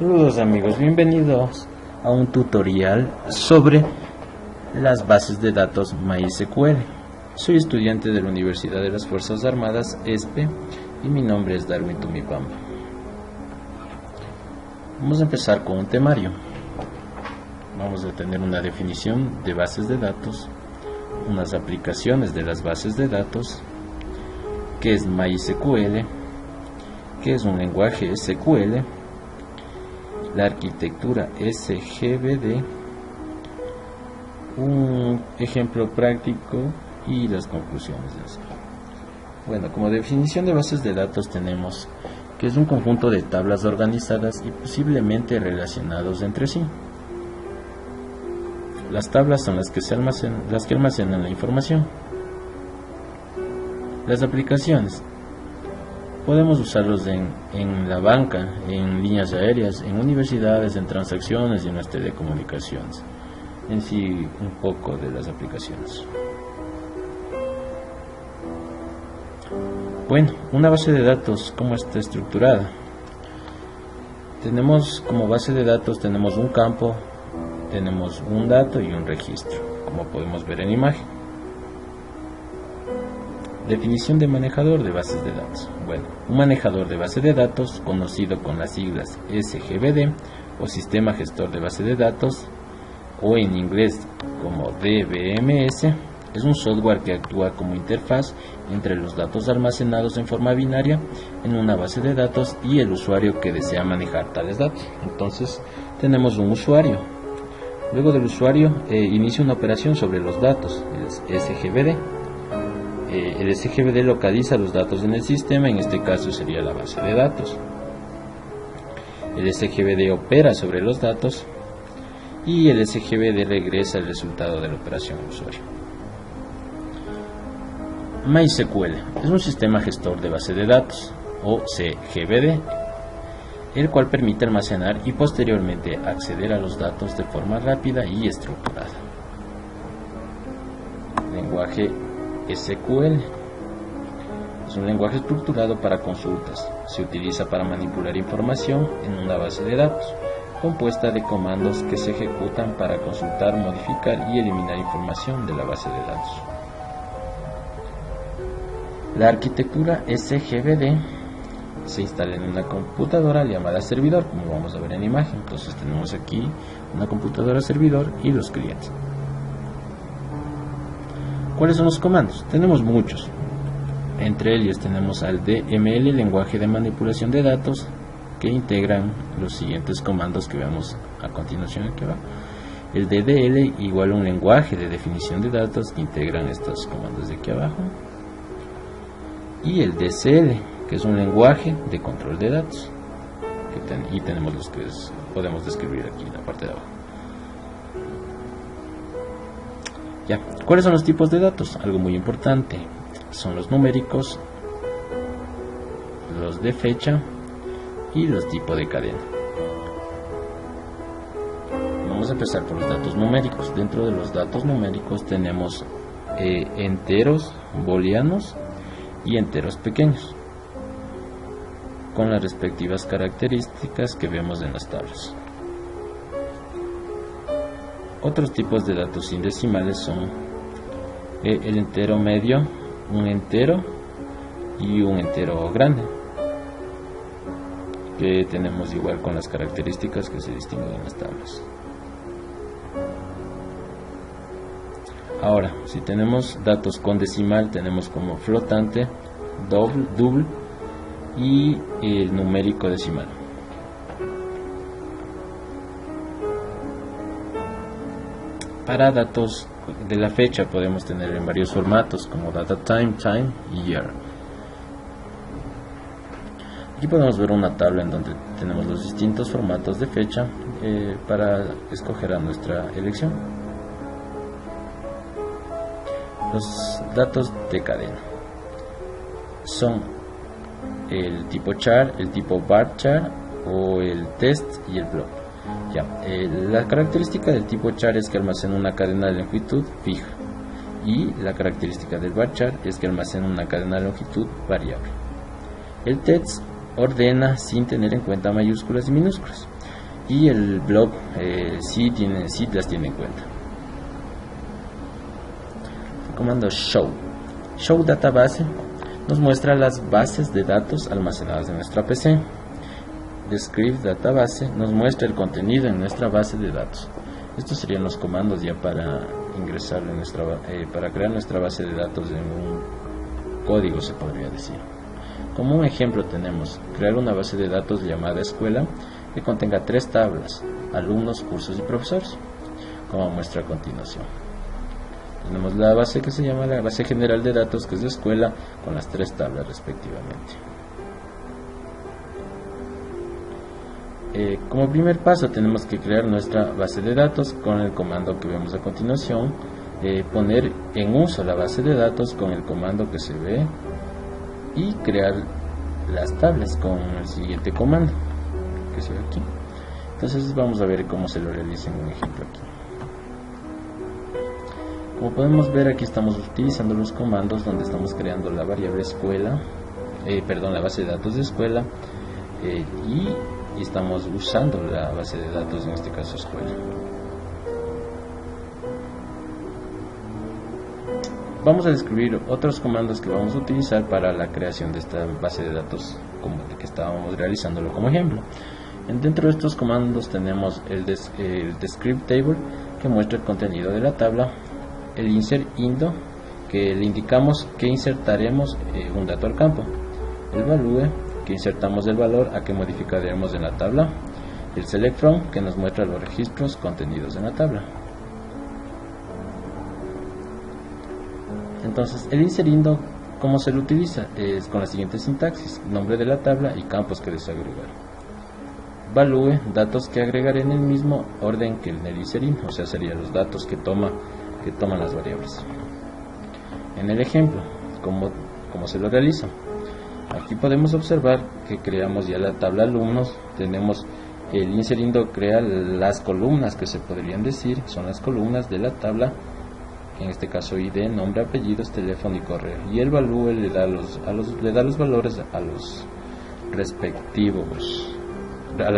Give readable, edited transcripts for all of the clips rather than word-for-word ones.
Saludos amigos, bienvenidos a un tutorial sobre las bases de datos MySQL. Soy estudiante de la Universidad de las Fuerzas Armadas, ESPE, y mi nombre es Darwin Tumipamba. Vamos a empezar con un temario. Vamos a tener una definición de bases de datos, unas aplicaciones de las bases de datos, qué es MySQL, qué es un lenguaje SQL, la arquitectura SGBD, un ejemplo práctico y las conclusiones de eso. Bueno, como definición de bases de datos tenemos que es un conjunto de tablas organizadas y posiblemente relacionados entre sí. Las tablas son las que almacenan la información. Las aplicaciones podemos usarlos en la banca, en líneas aéreas, en universidades, en transacciones y en las telecomunicaciones. En sí, un poco de las aplicaciones. Bueno, una base de datos, ¿cómo está estructurada? Tenemos como base de datos, tenemos un campo, tenemos un dato y un registro, como podemos ver en imagen. Definición de manejador de bases de datos. Bueno, un manejador de base de datos, conocido con las siglas SGBD o Sistema Gestor de Base de Datos, o en inglés como DBMS, es un software que actúa como interfaz entre los datos almacenados en forma binaria en una base de datos y el usuario que desea manejar tales datos. Entonces, tenemos un usuario. Luego del usuario, inicia una operación sobre los datos, el SGBD. El SGBD localiza los datos en el sistema, en este caso sería la base de datos. El SGBD opera sobre los datos y el SGBD regresa el resultado de la operación al usuario. MySQL es un sistema gestor de base de datos, o CGBD, el cual permite almacenar y posteriormente acceder a los datos de forma rápida y estructurada. Lenguaje SQL es un lenguaje estructurado para consultas. Se utiliza para manipular información en una base de datos, compuesta de comandos que se ejecutan para consultar, modificar y eliminar información de la base de datos. La arquitectura SGBD se instala en una computadora llamada servidor, como vamos a ver en imagen. Entonces tenemos aquí una computadora servidor y los clientes. ¿Cuáles son los comandos? Tenemos muchos. Entre ellos tenemos al DML, lenguaje de manipulación de datos, que integran los siguientes comandos que vemos a continuación aquí abajo. El DDL, igual un lenguaje de definición de datos, que integran estos comandos de aquí abajo. Y el DCL, que es un lenguaje de control de datos. Y tenemos los que podemos describir aquí en la parte de abajo. Ya, ¿cuáles son los tipos de datos? Algo muy importante, son los numéricos, los de fecha y los tipos de cadena. Vamos a empezar por los datos numéricos. Dentro de los datos numéricos tenemos enteros booleanos y enteros pequeños, con las respectivas características que vemos en las tablas. Otros tipos de datos sin decimales son el entero medio, un entero y un entero grande, que tenemos igual con las características que se distinguen en las tablas. Ahora, si tenemos datos con decimal, tenemos como flotante, double y el numérico decimal. Para datos de la fecha podemos tener en varios formatos como data time y year. Aquí podemos ver una tabla en donde tenemos los distintos formatos de fecha para escoger a nuestra elección. Los datos de cadena son el tipo char, el tipo bar char o el test y el block. Ya, la característica del tipo char es que almacena una cadena de longitud fija y la característica del bar chart es que almacena una cadena de longitud variable. El text ordena sin tener en cuenta mayúsculas y minúsculas. y el blog sí las tiene en cuenta. El comando show database nos muestra las bases de datos almacenadas en nuestra PC. Describe database nos muestra el contenido en nuestra base de datos. Estos serían los comandos ya para ingresar para crear nuestra base de datos en un código, se podría decir. Como un ejemplo tenemos crear una base de datos llamada escuela que contenga 3 tablas: alumnos, cursos y profesores, como muestra a continuación. Tenemos la base que se llama la base general de datos, que es de escuela, con las 3 tablas respectivamente. Como primer paso tenemos que crear nuestra base de datos con el comando que vemos a continuación. Poner en uso la base de datos con el comando que se ve y crear las tablas con el siguiente comando que se ve aquí. Entonces vamos a ver cómo se lo realiza en un ejemplo aquí. Como podemos ver, aquí estamos utilizando los comandos donde estamos creando la variable escuela, la base de datos de escuela, y estamos usando la base de datos, en este caso escuela. Vamos a describir otros comandos que vamos a utilizar para la creación de esta base de datos como el que estábamos realizándolo como ejemplo. Dentro de estos comandos tenemos el describe table, que muestra el contenido de la tabla; el insert indo, que le indicamos que insertaremos un dato al campo; el value, que insertamos el valor a que modificaremos en la tabla; el select from, que nos muestra los registros contenidos en la tabla. Entonces, el insert indo, ¿cómo se lo utiliza? Es con la siguiente sintaxis: nombre de la tabla y campos que desagregar. Value, datos que agregaré en el mismo orden que en el insert indo, o sea, serían los datos que toman las variables. En el ejemplo, ¿cómo se lo realiza? Aquí podemos observar que creamos ya la tabla alumnos. Tenemos el insert indo crea las columnas, que se podrían decir son las columnas de la tabla, en este caso ID, nombre, apellidos, teléfono y correo, y el value le da los valores a las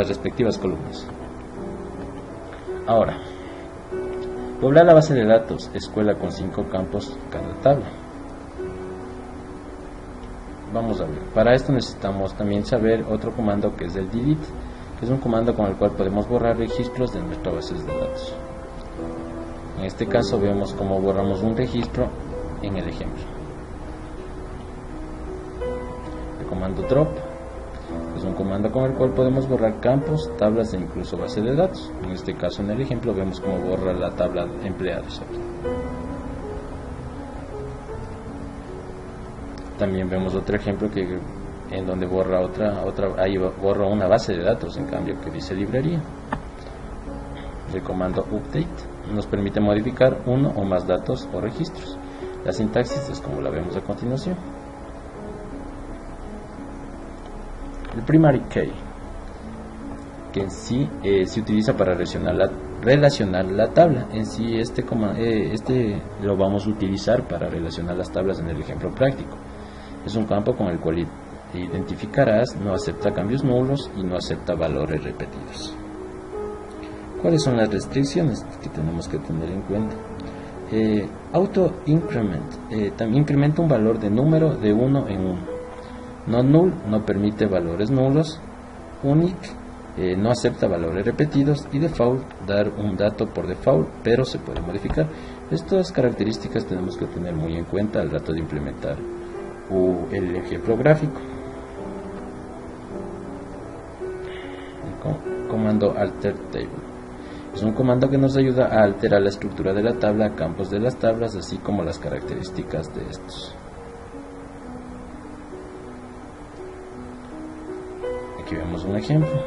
respectivas columnas. Ahora, poblar la base de datos escuela con 5 campos cada tabla. Vamos a ver, para esto necesitamos también saber otro comando, que es el delete, que es un comando con el cual podemos borrar registros de nuestra base de datos. En este caso vemos cómo borramos un registro en el ejemplo. El comando drop es un comando con el cual podemos borrar campos, tablas e incluso base de datos. En este caso, en el ejemplo, vemos cómo borra la tabla de empleados. También vemos otro ejemplo en donde borra borra una base de datos, en cambio, que dice librería. El comando update nos permite modificar uno o más datos o registros. La sintaxis es como la vemos a continuación. El primary key, que en sí se utiliza para relacionar la tabla. En sí este lo vamos a utilizar para relacionar las tablas en el ejemplo práctico. Es un campo con el cual identificarás, no acepta cambios nulos y no acepta valores repetidos. ¿Cuáles son las restricciones que tenemos que tener en cuenta? Auto increment, también incrementa un valor de número de 1 en 1. No null, no permite valores nulos. Unique, no acepta valores repetidos. Y default, dar un dato por default, pero se puede modificar. Estas características tenemos que tener muy en cuenta al rato de implementar el ejemplo gráfico. El comando alter table es un comando que nos ayuda a alterar la estructura de la tabla, campos de las tablas, así como las características de estos. Aquí vemos un ejemplo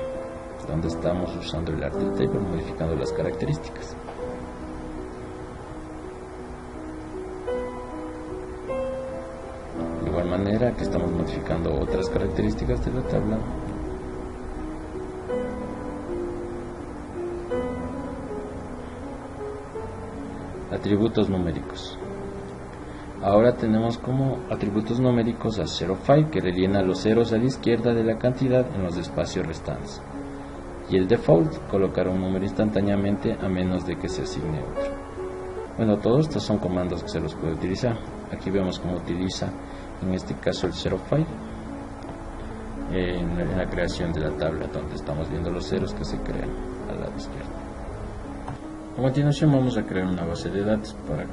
donde estamos usando el alter table, modificando las características. De igual manera que estamos modificando otras características de la tabla. Atributos numéricos. Ahora tenemos como atributos numéricos a zero5, que rellena los ceros a la izquierda de la cantidad en los espacios restantes. y el default, colocar un número instantáneamente a menos de que se asigne otro. Bueno, todos estos son comandos que se los puede utilizar. Aquí vemos cómo utiliza en este caso el zero file en la creación de la tabla, donde estamos viendo los ceros que se crean al lado izquierdo. A continuación vamos a crear una base de datos. Para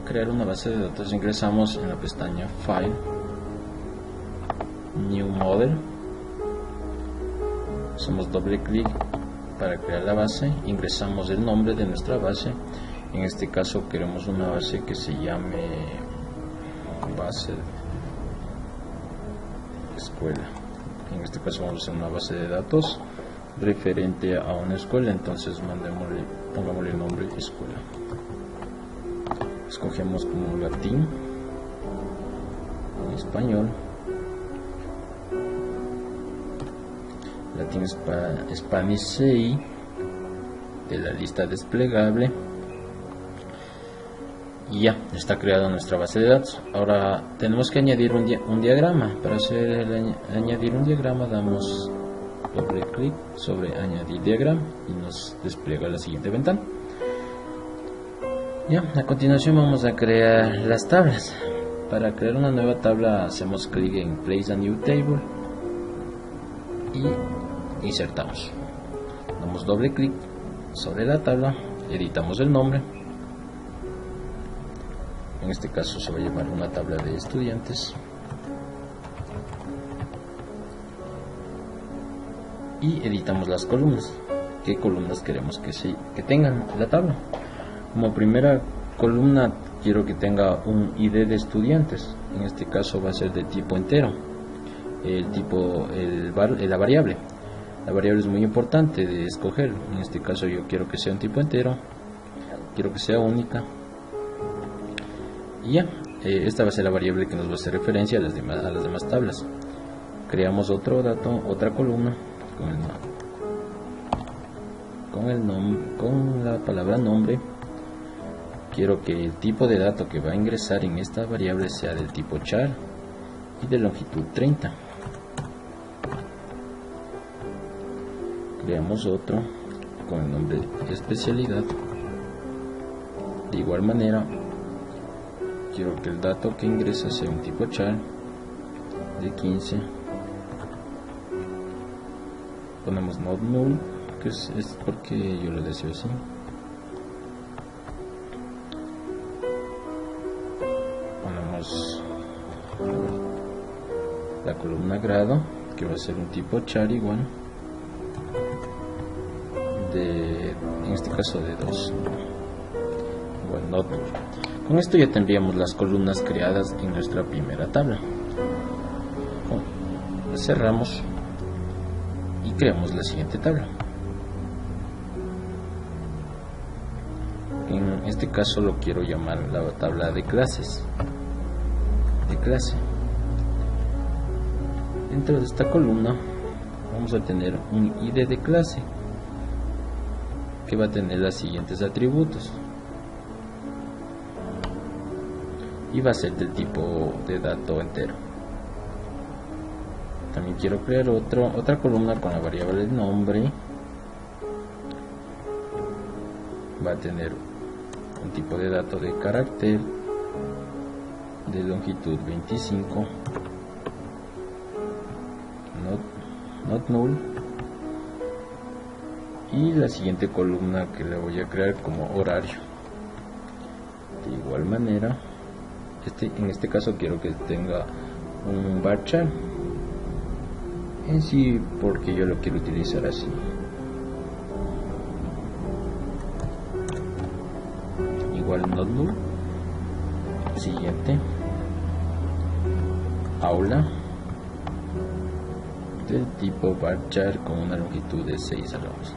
crear una base de datos ingresamos en la pestaña File, New Model, hacemos doble clic para crear la base, ingresamos el nombre de nuestra base. En este caso queremos una base que se llame base escuela. En este caso vamos a hacer una base de datos referente a una escuela, entonces pongámosle el nombre escuela. Escogemos como latín, en español, latín Spanish 6 de la lista desplegable. Y ya está creada nuestra base de datos. Ahora tenemos que añadir un diagrama. Para añadir un diagrama damos doble clic sobre añadir diagrama y nos despliega la siguiente ventana. Ya, a continuación vamos a crear las tablas. Para crear una nueva tabla hacemos clic en Place a New Table y insertamos. Damos doble clic sobre la tabla, editamos el nombre. En este caso se va a llamar una tabla de estudiantes y editamos las columnas. ¿Qué columnas queremos que tengan la tabla? Como primera columna quiero que tenga un ID de estudiantes. En este caso va a ser de tipo entero. La variable. La variable es muy importante de escoger. En este caso yo quiero que sea un tipo entero. Quiero que sea única. Y ya, esta va a ser la variable que nos va a hacer referencia a las demás tablas. Creamos otro dato, otra columna con la palabra nombre. Quiero que el tipo de dato que va a ingresar en esta variable sea del tipo char y de longitud 30. Creamos otro con el nombre de especialidad. De igual manera, quiero que el dato que ingresa sea un tipo char de 15. Ponemos not null, que es porque yo lo deseo así. Ponemos la columna grado, que va a ser un tipo char igual en este caso de 2. Igual not null. Con esto ya tendríamos las columnas creadas en nuestra primera tabla. Cerramos y creamos la siguiente tabla. En este caso lo quiero llamar la tabla de clases. De clase. Dentro de esta columna vamos a tener un ID de clase que va a tener los siguientes atributos. Y va a ser del tipo de dato entero. También quiero crear otra columna con la variable de nombre. Va a tener un tipo de dato de carácter de longitud 25, not null, y la siguiente columna que le voy a crear como horario. De igual manera, en este caso quiero que tenga un varchar en sí, porque yo lo quiero utilizar así. Igual not null. Siguiente, aula del tipo varchar con una longitud de 6 a la 11.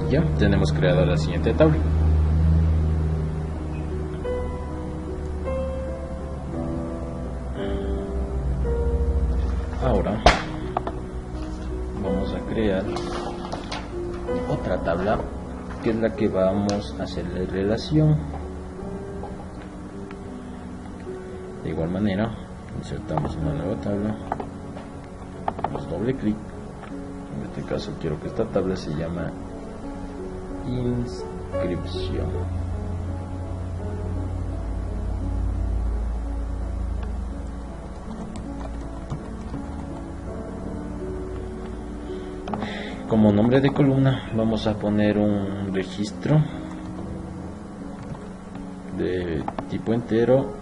Ya tenemos creada la siguiente tabla. Ahora vamos a crear otra tabla, que es la que vamos a hacerle relación. De igual manera Insertamos una nueva tabla, damos doble clic. En este caso quiero que esta tabla se llama inscripción. Como nombre de columna vamos a poner un registro de tipo entero,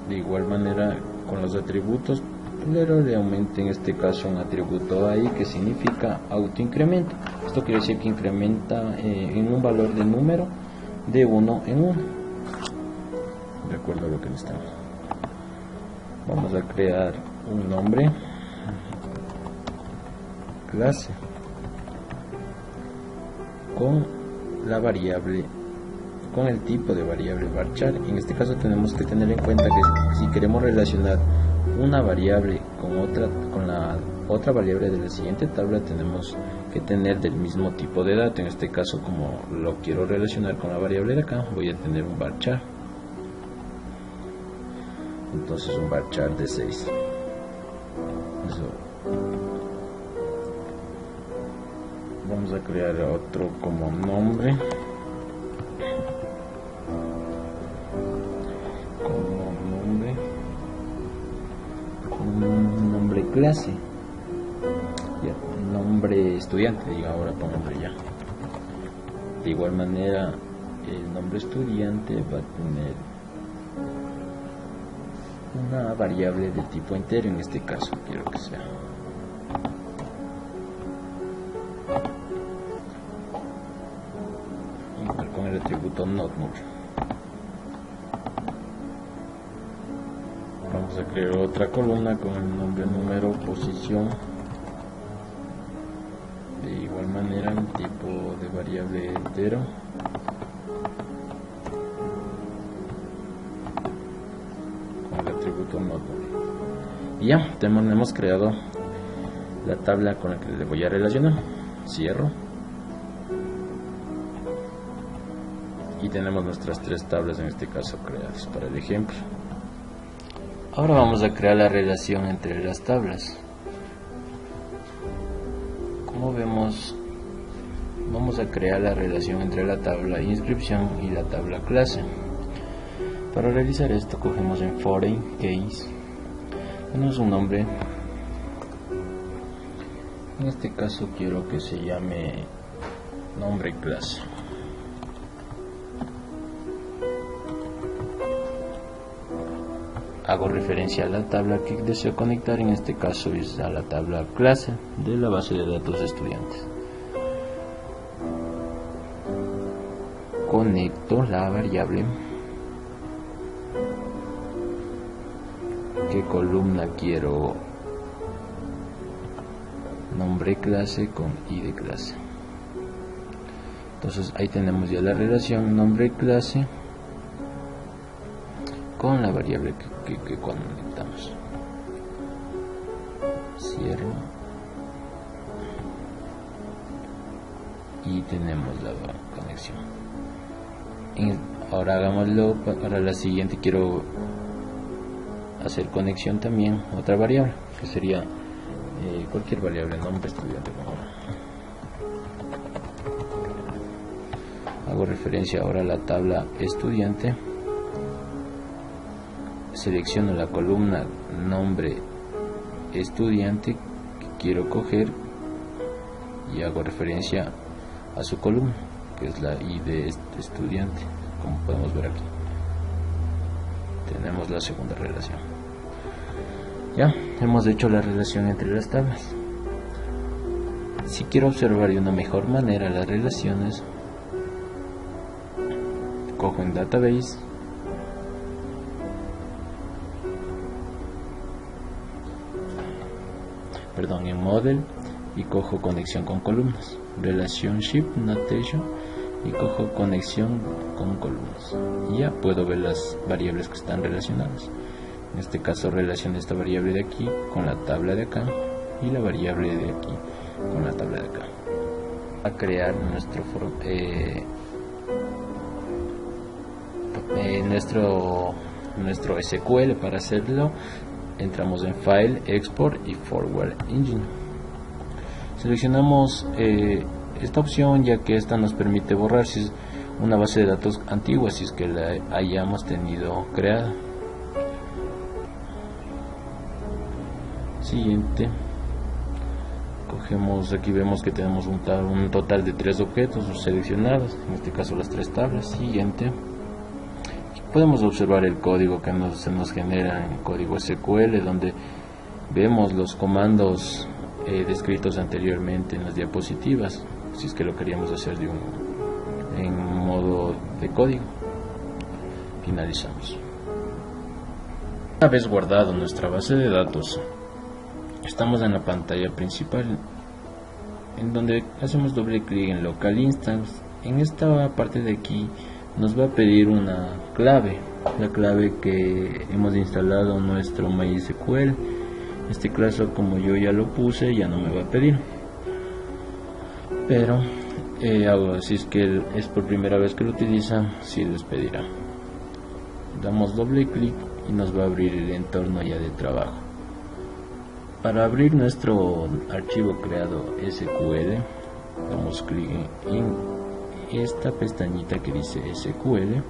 de igual manera con los atributos, pero le aumenta en este caso un atributo ahí que significa autoincremento. Esto quiere decir que incrementa en un valor de número de 1 en 1, de acuerdo a lo que necesitamos. Vamos a crear un nombre, clase, con la variable, con el tipo de variable varchar. En este caso tenemos que tener en cuenta que si queremos relacionar una variable con la otra variable de la siguiente tabla, tenemos que tener del mismo tipo de dato. En este caso, como lo quiero relacionar con la variable de acá, voy a tener un varchar. Entonces un varchar de 6. Vamos a crear otro como nombre, un nombre clase, ya, nombre estudiante, diga, ahora pongo ya. De igual manera el nombre estudiante va a tener una variable de tipo entero. En este caso quiero que sea igual con el atributo not null. Vamos a crear otra columna con el nombre, número, posición, de igual manera un tipo de variable entero. Con el atributo not null. Y ya hemos creado la tabla con la que le voy a relacionar. Cierro. Y tenemos nuestras 3 tablas en este caso creadas para el ejemplo. Ahora vamos a crear la relación entre las tablas. Como vemos, vamos a crear la relación entre la tabla inscripción y la tabla clase. Para realizar esto cogemos en foreign case, tenemos un nombre. En este caso quiero que se llame nombre clase. Hago referencia a la tabla que deseo conectar, en este caso es a la tabla clase de la base de datos de estudiantes. Conecto la variable, qué columna quiero, nombre clase con id de clase. Entonces ahí tenemos ya la relación nombre clase con la variable que conectamos. Cierro y tenemos la conexión. Ahora hagámoslo para la siguiente. Quiero hacer conexión también otra variable que sería cualquier variable, nombre estudiante. Hago referencia ahora a la tabla estudiante. Selecciono la columna nombre estudiante que quiero coger y hago referencia a su columna, que es la id de estudiante. Como podemos ver aquí, tenemos la segunda relación. Ya hemos hecho la relación entre las tablas. Si quiero observar de una mejor manera las relaciones, cojo en database, en model, y cojo conexión con columnas, relationship notation, y cojo conexión con columnas, y ya puedo ver las variables que están relacionadas. En este caso relaciono esta variable de aquí con la tabla de acá y la variable de aquí con la tabla de acá. A crear nuestro SQL. Para hacerlo entramos en File, Export y Forward Engine. Seleccionamos esta opción, ya que esta nos permite borrar si es una base de datos antigua, si es que la hayamos tenido creada. Siguiente, cogemos, aquí vemos que tenemos un total de 3 objetos seleccionados, en este caso las 3 tablas. Siguiente, podemos observar el código que se nos genera en código SQL, donde vemos los comandos descritos anteriormente en las diapositivas, si es que lo queríamos hacer en modo de código. Finalizamos. Una vez guardado nuestra base de datos, estamos en la pantalla principal, en donde hacemos doble clic en Local Instance. En esta parte de aquí nos va a pedir una clave, la clave que hemos instalado en nuestro MySQL. En este caso, como yo ya lo puse, ya no me va a pedir, pero si es que es por primera vez que lo utiliza, sí les pedirá. Damos doble clic y nos va a abrir el entorno ya de trabajo. Para abrir nuestro archivo creado SQL, damos clic en esta pestañita que dice SQL,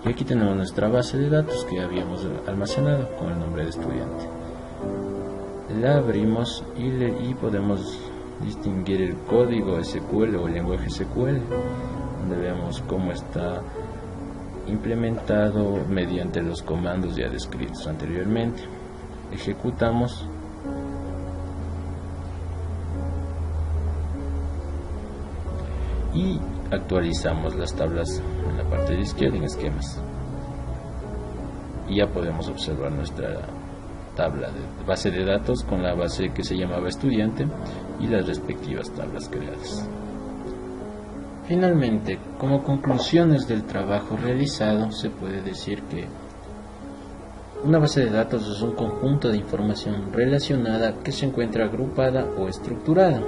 y aquí tenemos nuestra base de datos que habíamos almacenado con el nombre de estudiante. La abrimos y podemos distinguir el código SQL o el lenguaje SQL, donde vemos cómo está implementado mediante los comandos ya descritos anteriormente. Ejecutamos y actualizamos las tablas en la parte de izquierda en esquemas, y ya podemos observar nuestra tabla de base de datos con la base que se llamaba estudiante y las respectivas tablas creadas. Finalmente, como conclusiones del trabajo realizado, se puede decir que una base de datos es un conjunto de información relacionada que se encuentra agrupada o estructurada,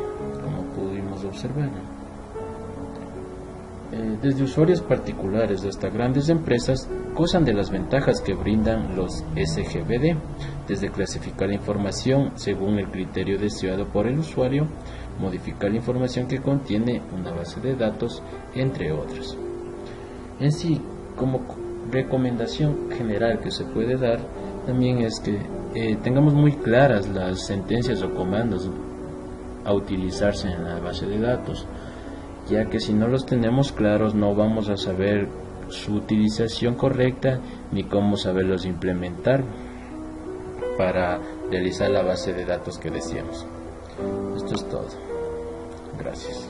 como pudimos observar. Desde usuarios particulares hasta grandes empresas gozan de las ventajas que brindan los SGBD, desde clasificar la información según el criterio deseado por el usuario, modificar la información que contiene una base de datos, entre otras. En sí, como recomendación general que se puede dar, también es que tengamos muy claras las sentencias o comandos a utilizarse en la base de datos, ya que si no los tenemos claros no vamos a saber su utilización correcta ni cómo saberlos implementar para realizar la base de datos que deseamos. Esto es todo. Gracias.